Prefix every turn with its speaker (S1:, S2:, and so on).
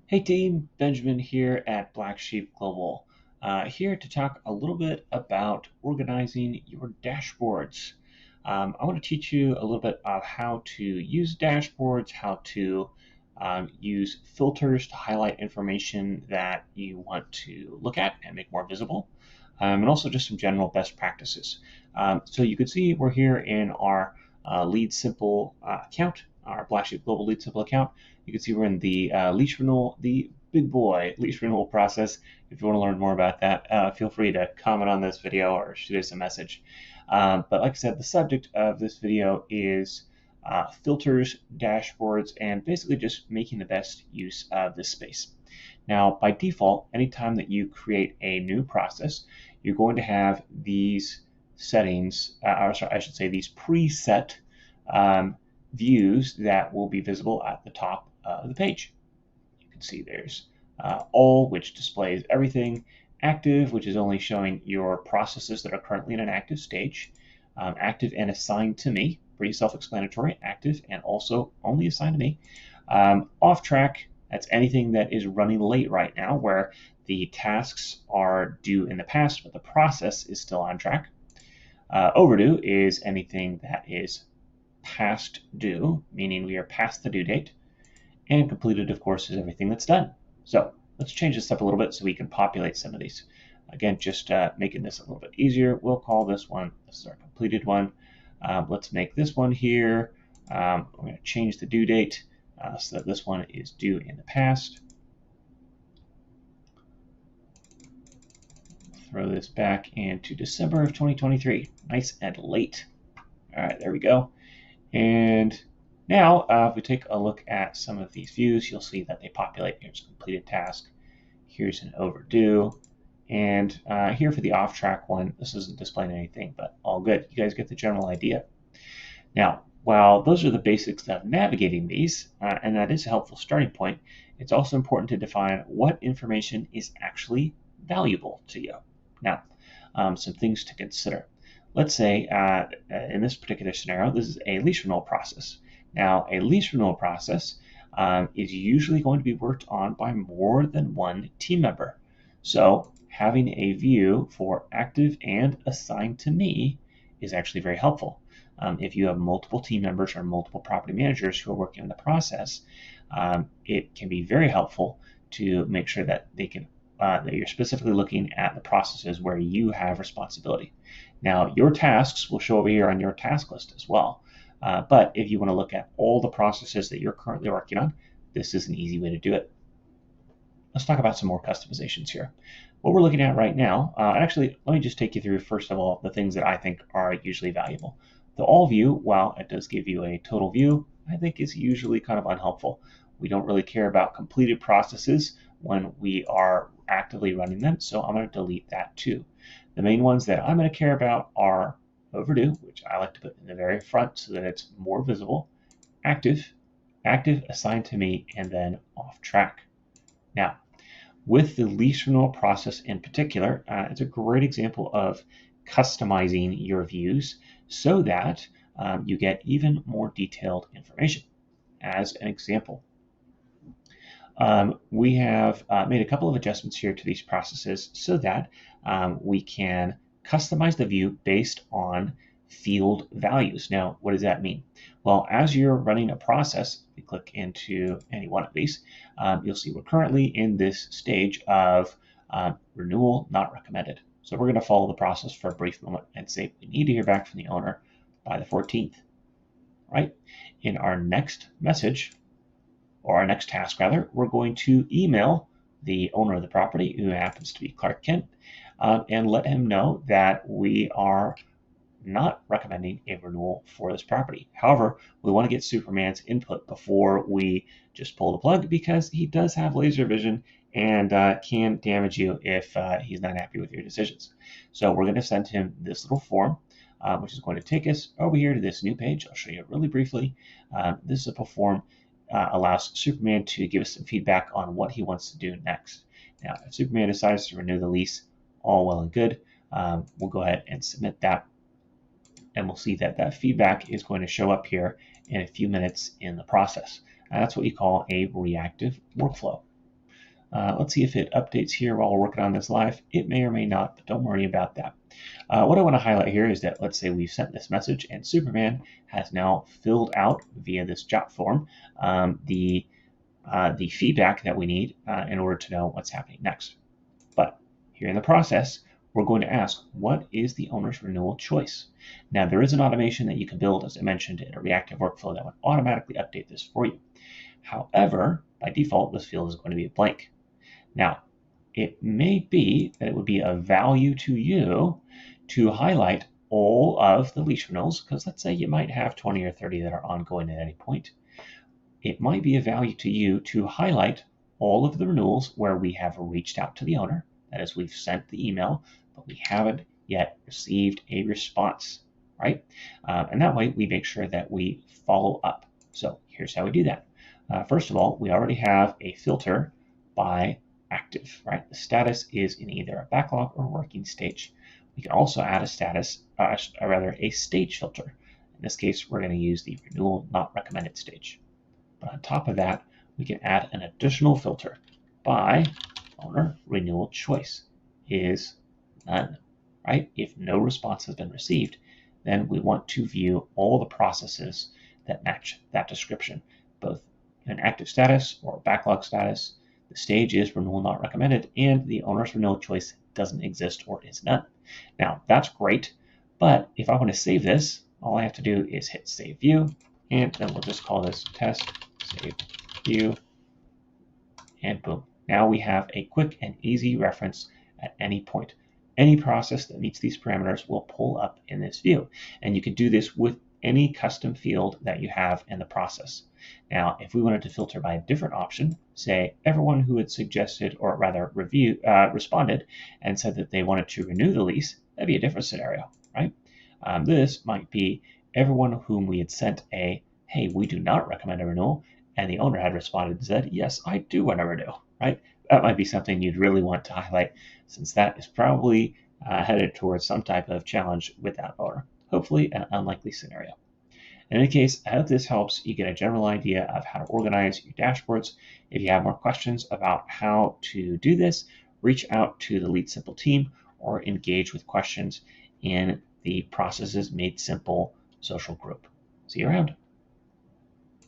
S1: Hey team, Benjamin here at Black Sheep Global. Here to talk a little bit about organizing your dashboards. I want to teach you a little bit of how to use dashboards, how to use filters to highlight information that you want to look at and make more visible, and also just some general best practices. So you can see we're here in our LeadSimple account, our Black Sheep Global LeadSimple account. You can see we're in the lease renewal, the big boy lease renewal process. If you want to learn more about that, feel free to comment on this video or shoot us a message. But like I said, the subject of this video is filters, dashboards, and basically just making the best use of this space. Now, by default, anytime that you create a new process, you're going to have these settings, or sorry, I should say these preset views that will be visible at the top of the page. You can see there's all, which displays everything, active, which is only showing your processes that are currently in an active stage, active and assigned to me, pretty self-explanatory, active and also only assigned to me, off track, that's anything that is running late right now where the tasks are due in the past, but the process is still on track. Overdue is anything that is past due, meaning we are past the due date, and completed, of course, is everything that's done. So let's change this up a little bit so we can populate some of these. Again, just making this a little bit easier, we'll call this one, this is our completed one. Let's make this one here. We're going to change the due date so that this one is due in the past. Throw this back into December of 2023. Nice and late. All right, there we go. And now, if we take a look at some of these views, you'll see that they populate. Here's a completed task. Here's an overdue. And here for the off-track one, this isn't displaying anything, but all good. You guys get the general idea. Now, while those are the basics of navigating these, and that is a helpful starting point, it's also important to define what information is actually valuable to you. Now, some things to consider. Let's say in this particular scenario, this is a lease renewal process. Now, a lease renewal process is usually going to be worked on by more than one team member. So having a view for active and assigned to me is actually very helpful. If you have multiple team members or multiple property managers who are working on the process, it can be very helpful to make sure that they can that you're specifically looking at the processes where you have responsibility. Now, your tasks will show over here on your task list as well. But if you want to look at all the processes that you're currently working on, this is an easy way to do it. Let's talk about some more customizations here. What we're looking at right now, actually, let me just take you through, first of all, the things that I think are usually valuable. The all view, while it does give you a total view, I think is usually kind of unhelpful. We don't really care about completed processes when we are actively running them, so I'm going to delete that too. The main ones that I'm going to care about are overdue, which I like to put in the very front so that it's more visible, active, assigned to me, and then off track. Now, with the lease renewal process in particular, it's a great example of customizing your views so that you get even more detailed information. As an example, we have made a couple of adjustments here to these processes so that we can customize the view based on field values. Now, what does that mean? Well, as you're running a process, if you click into any one of these, you'll see we're currently in this stage of renewal not recommended. So we're going to follow the process for a brief moment and say we need to hear back from the owner by the 14th, right? In our next message, or our next task rather, we're going to email the owner of the property, who happens to be Clark Kent, and let him know that we are not recommending a renewal for this property. However, we want to get Superman's input before we just pull the plug, because he does have laser vision and can damage you if he's not happy with your decisions. So we're going to send him this little form, which is going to take us over here to this new page. I'll show you really briefly. This simple form allows Superman to give us some feedback on what he wants to do next. Now, if Superman decides to renew the lease, all well and good. We'll go ahead and submit that, and we'll see that that feedback is going to show up here in a few minutes in the process. And that's what you call a reactive workflow. Let's see if it updates here while we're working on this live. It may or may not, but don't worry about that. What I want to highlight here is that let's say we've sent this message and Superman has now filled out via this jot form the feedback that we need in order to know what's happening next. But here in the process, we're going to ask, what is the owner's renewal choice? Now, there is an automation that you can build, as I mentioned, in a reactive workflow that would automatically update this for you. However, by default, this field is going to be blank. Now, it may be that it would be of value to you to highlight all of the lease renewals, because let's say you might have 20 or 30 that are ongoing at any point. It might be of value to you to highlight all of the renewals where we have reached out to the owner. That is, we've sent the email, but we haven't yet received a response, right? And that way we make sure that we follow up. So here's how we do that. First of all, we already have a filter by active, right? The status is in either a backlog or working stage. We can also add a status, a stage filter. In this case, we're going to use the renewal not recommended stage. But on top of that, we can add an additional filter by owner renewal choice is none, right? If no response has been received, then we want to view all the processes that match that description, both in an active status or backlog status. The stage is renewal not recommended, and the owner's renewal choice doesn't exist or is none. Now, that's great, but if I want to save this, all I have to do is hit Save View, and then we'll just call this Test Save View, and boom. Now we have a quick and easy reference at any point. Any process that meets these parameters will pull up in this view, and you can do this with any custom field that you have in the process. Now, if we wanted to filter by a different option, say everyone who had suggested, or rather responded and said that they wanted to renew the lease, that'd be a different scenario, right? This might be everyone whom we had sent a, hey, we do not recommend a renewal, and the owner had responded and said, yes, I do want to renew, right? That might be something you'd really want to highlight, since that is probably headed towards some type of challenge with that owner. Hopefully an unlikely scenario. In any case, I hope this helps you get a general idea of how to organize your dashboards. If you have more questions about how to do this, reach out to the LeadSimple team or engage with questions in the Processes Made Simple social group. See you around.